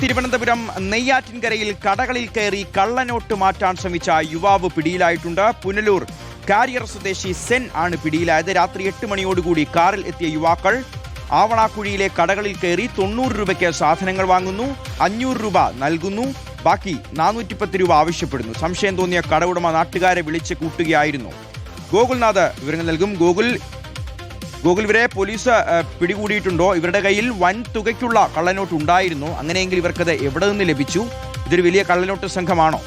തിരുവനന്തപുരം നെയ്യാറ്റിൻകരയിൽ കടകളിൽ കയറി കള്ളനോട്ട് മാറ്റാൻ ശ്രമിച്ച യുവാവ് പിടിയിലായിട്ടുണ്ട്. പുനലൂർ കാരിയർ സ്വദേശി സെൻ ആണ് പിടിയിലായത്. രാത്രി 8 മണിയോടുകൂടി കാറിൽ എത്തിയ യുവാക്കൾ ആവണാക്കുഴിയിലെ കടകളിൽ കയറി 90 രൂപയ്ക്ക് സാധനങ്ങൾ വാങ്ങുന്നു. 500 രൂപ നൽകുന്നു. ബാക്കി 410 രൂപ ആവശ്യപ്പെടുന്നു. സംശയം തോന്നിയ കടവുടമ നാട്ടുകാരെ വിളിച്ച് കൂട്ടുകയായിരുന്നു. ഗോകുൽനാഥ് വിവരങ്ങൾ നൽകും. ഗോകുൽ, ഇവരെ പോലീസ് പിടികൂടിയിട്ടുണ്ടോ? ഇവരുടെ കയ്യിൽ വൻ തുകയ്ക്കുള്ള കള്ളനോട്ട് ഉണ്ടായിരുന്നു. അങ്ങനെയെങ്കിൽ ഇവർക്കത് എവിടെ നിന്ന് ലഭിച്ചു? ഇതൊരു വലിയ കള്ളനോട്ട് സംഘമാണോ?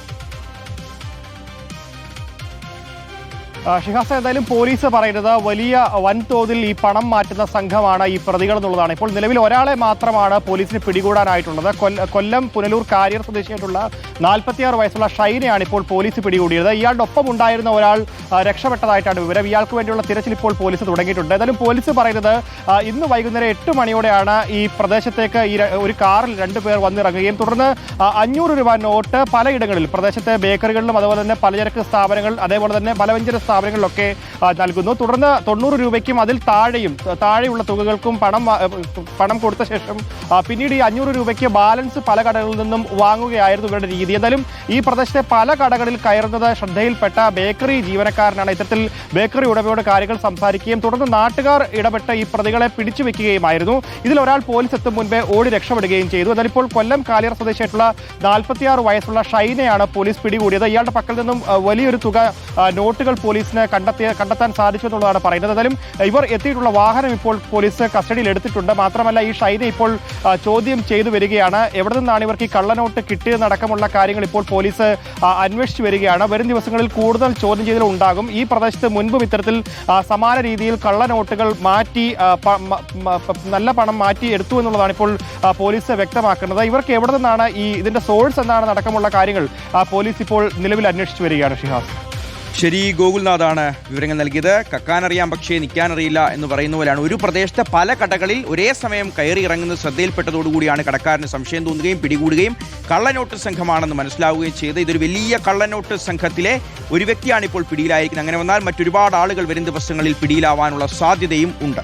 ഷിഹാസ്, എന്തായാലും പോലീസ് പറയുന്നത് വലിയ വൻതോതിൽ ഈ പണം മാറ്റുന്ന സംഘമാണ് ഈ പ്രതികൾ എന്നുള്ളതാണ്. ഇപ്പോൾ നിലവിൽ ഒരാളെ മാത്രമാണ് പോലീസിന് പിടികൂടാനായിട്ടുള്ളത്. കൊല്ലം പുനലൂർ കാരിയർ സ്വദേശിയായിട്ടുള്ള 46 വയസ്സുള്ള ഷൈനെയാണ് ഇപ്പോൾ പോലീസ് പിടികൂടിയത്. ഇയാളുടെ ഒപ്പം ഉണ്ടായിരുന്ന ഒരാൾ രക്ഷപ്പെട്ടതായിട്ടാണ് വിവരം. ഇയാൾക്ക് വേണ്ടിയുള്ള തിരച്ചിൽ ഇപ്പോൾ പോലീസ് തുടങ്ങിയിട്ടുണ്ട്. എന്തായാലും പോലീസ് പറയുന്നത് ഇന്ന് വൈകുന്നേരം 8 മണിയോടെയാണ് ഈ പ്രദേശത്തേക്ക് ഒരു കാറിൽ 2 പേർ വന്നിറങ്ങുകയും തുടർന്ന് 500 രൂപ നോട്ട് പലയിടങ്ങളിൽ പ്രദേശത്തെ ബേക്കറികളിലും അതുപോലെ തന്നെ പലചരക്ക് സ്ഥാപനങ്ങൾ അതേപോലെ തന്നെ പലവ്യഞ്ജന സ്ഥാപനങ്ങളിലൊക്കെ നൽകുന്നു. തുടർന്ന് 90 രൂപയ്ക്കും അതിൽ താഴെയുള്ള തുകകൾക്കും പണം കൊടുത്ത ശേഷം പിന്നീട് ഈ 500 രൂപയ്ക്ക് ബാലൻസ് പല കടകളിൽ നിന്നും വാങ്ങുകയായിരുന്നു ഇവരുടെ രീതി. എന്തായാലും ഈ പ്രദേശത്തെ പല കടകളിൽ കയറുന്നത് ശ്രദ്ധയിൽപ്പെട്ട ബേക്കറി ജീവനക്കാരനാണ് ഇത്തരത്തിൽ ബേക്കറി ഉടമയോട് കാര്യങ്ങൾ സംസാരിക്കുകയും തുടർന്ന് നാട്ടുകാർ ഇടപെട്ട് ഈ പ്രതികളെ പിടിച്ചു വെക്കുകയുമായിരുന്നു. ഇതിൽ ഒരാൾ പോലീസ് എത്തും മുൻപേ ഓടി രക്ഷപ്പെടുകയും ചെയ്തു. എന്നാൽ ഇപ്പോൾ കൊല്ലം കാലിയർ സ്വദേശിയായിട്ടുള്ള 46 വയസ്സുള്ള ഷൈനെയാണ് പോലീസ് പിടികൂടിയത്. ഇയാളുടെ പക്കൽ നിന്നും വലിയൊരു തുക നോട്ടുകൾ പോലീസിന് കണ്ടെത്താൻ സാധിച്ചു എന്നുള്ളതാണ് പറയുന്നത്. എന്തായാലും ഇവർ എത്തിയിട്ടുള്ള വാഹനം ഇപ്പോൾ പോലീസ് കസ്റ്റഡിയിൽ എടുത്തിട്ടുണ്ട്. മാത്രമല്ല ഈ ഷൈനെ ഇപ്പോൾ ചോദ്യം ചെയ്തു വരികയാണ്. എവിടെ നിന്നാണ് ഇവർക്ക് ഈ കള്ളനോട്ട് കിട്ടിയതടക്കമുള്ള കാര്യങ്ങൾ ഇപ്പോൾ പോലീസ് അന്വേഷിച്ചു വരികയാണ്. വരും ദിവസങ്ങളിൽ കൂടുതൽ ചോദ്യം ചെയ്യൽ ഉണ്ടാകും. ഈ പ്രദേശത്ത് മുൻപും ഇത്തരത്തിൽ സമാന രീതിയിൽ കള്ളനോട്ടുകൾ മാറ്റി നല്ല പണം മാറ്റി എടുത്തു എന്നുള്ളതാണ് ഇപ്പോൾ പോലീസ് വ്യക്തമാക്കുന്നത്. ഇവർക്ക് എവിടെ നിന്നാണ് ഇതിന്റെ സോഴ്സ് എന്താണെന്ന് അടക്കമുള്ള കാര്യങ്ങൾ പോലീസ് ഇപ്പോൾ നിലവിൽ അന്വേഷിച്ചു വരികയാണ്. ഷിഹാസ്, ശരി, ഗോകുൽനാഥാണ് വിവരങ്ങൾ നൽകിയത്. കക്കാനറിയാം പക്ഷേ നിൽക്കാനറിയില്ല എന്ന് പറയുന്ന പോലെയാണ്. ഒരു പ്രദേശത്തെ പല കടകളിൽ ഒരേ സമയം കയറി ഇറങ്ങുന്നത് ശ്രദ്ധയിൽപ്പെട്ടതോടുകൂടിയാണ് കടക്കാരന് സംശയം തോന്നുകയും പിടികൂടുകയും കള്ളനോട്ട് സംഘമാണെന്ന് മനസ്സിലാവുകയും ചെയ്ത്. ഇതൊരു വലിയ കള്ളനോട്ട് സംഘത്തിലെ ഒരു വ്യക്തിയാണ് ഇപ്പോൾ പിടിയിലായിരിക്കുന്നത്. അങ്ങനെ വന്നാൽ മറ്റൊരുപാട് ആളുകൾ വരും ദിവസങ്ങളിൽ പിടിയിലാവാനുള്ള സാധ്യതയും ഉണ്ട്.